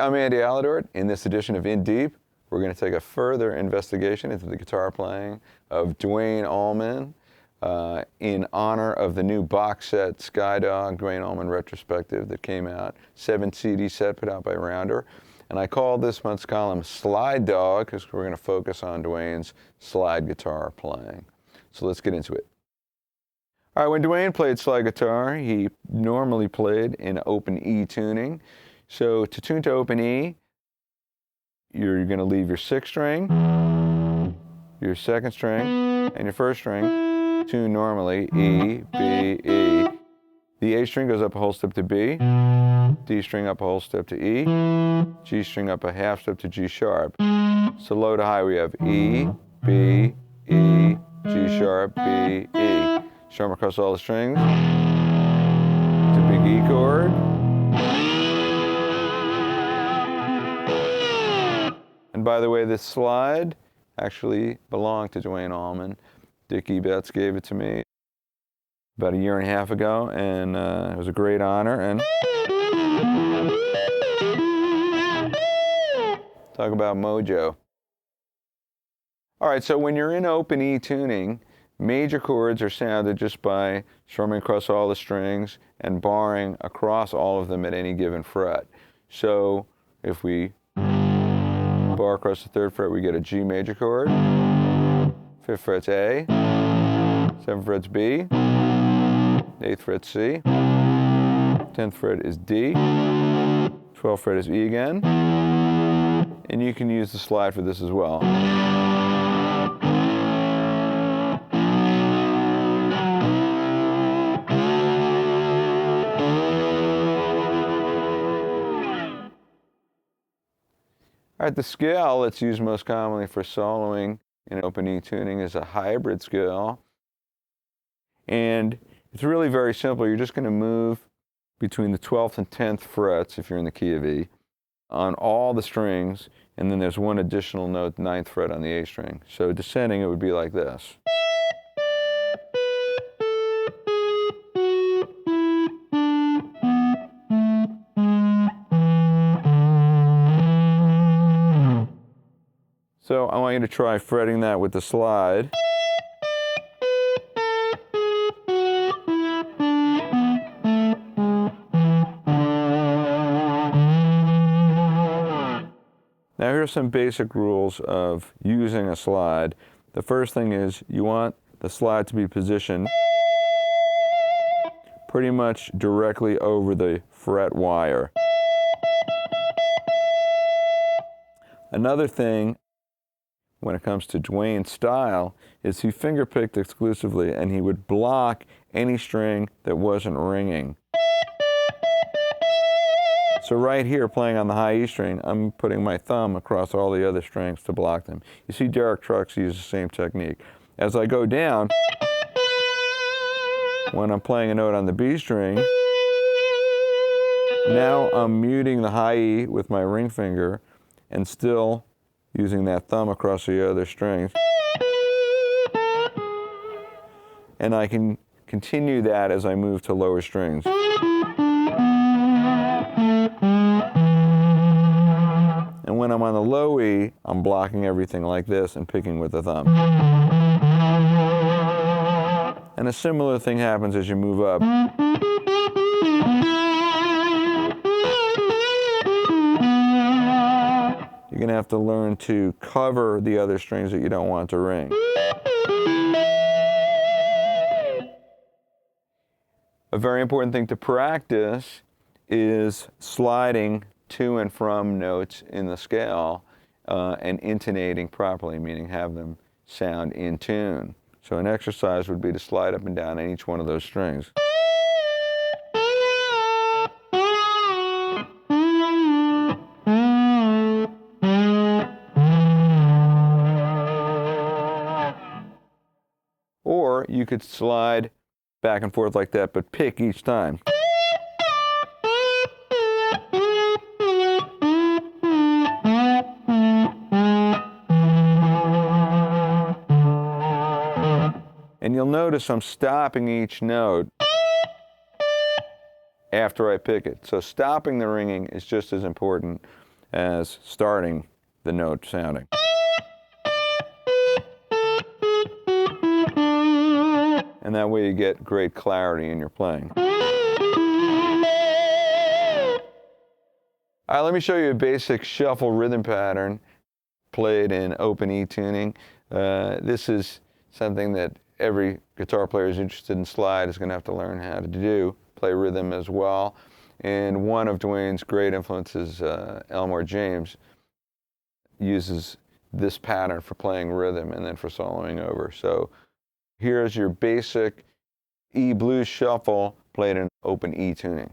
I'm Andy Aledort. In this edition of In Deep, we're going to take a further investigation into the guitar playing of Duane Allman in honor of the new box set Skydog, Duane Allman Retrospective that came out, 7 CD set put out by Rounder. And I called this month's column Slidedog because we're going to focus on Duane's slide guitar playing. So let's get into it. All right, when Duane played slide guitar, he normally played in open E tuning. So to tune to open E, you're going to leave your 6th string, your 2nd string, and your 1st string tuned normally, E, B, E. The A string goes up a whole step to B, D string up a whole step to E, G string up a half step to G sharp. So low to high we have E, B, E, G sharp, B, E. Strum across all the strings. It's a big E chord. And by the way, this slide actually belonged to Duane Allman. Dickie Betts gave it to me about 1.5 years ago, and it was a great honor. And talk about mojo. All right, so when you're in open E tuning, major chords are sounded just by strumming across all the strings and barring across all of them at any given fret. So if we bar across the 3rd fret, we get a G major chord. 5th fret's A. 7th fret's B. 8th fret's C. 10th fret is D. 12th fret is E again. And you can use the slide for this as well. All right, the scale that's used most commonly for soloing in open E tuning is a hybrid scale. And it's really very simple. You're just going to move between the 12th and 10th frets, if you're in the key of E, on all the strings, and then there's one additional note, 9th fret on the A string. So descending, it would be like this. So I want you to try fretting that with the slide. Now here's some basic rules of using a slide. The first thing is you want the slide to be positioned pretty much directly over the fret wire. Another thing when it comes to Duane's style is he fingerpicked exclusively, and he would block any string that wasn't ringing. So right here, playing on the high E string, I'm putting my thumb across all the other strings to block them. You see Derek Trucks use the same technique. As I go down, when I'm playing a note on the B string, now I'm muting the high E with my ring finger and still using that thumb across the other strings. And I can continue that as I move to lower strings. And when I'm on the low E, I'm blocking everything like this and picking with the thumb. And a similar thing happens as you move up. You're going to have to learn to cover the other strings that you don't want to ring. A very important thing to practice is sliding to and from notes in the scale and intonating properly, meaning have them sound in tune. So an exercise would be to slide up and down on each one of those strings. Or you could slide back and forth like that, but pick each time. And you'll notice I'm stopping each note after I pick it. So stopping the ringing is just as important as starting the note sounding. And that way you get great clarity in your playing. All right, let me show you a basic shuffle rhythm pattern played in open E tuning. This is something that every guitar player who's interested in slide is going to have to learn how to do, play rhythm as well. And one of Duane's great influences, Elmore James, uses this pattern for playing rhythm and then for soloing over. So here's your basic E blues shuffle played in open E tuning.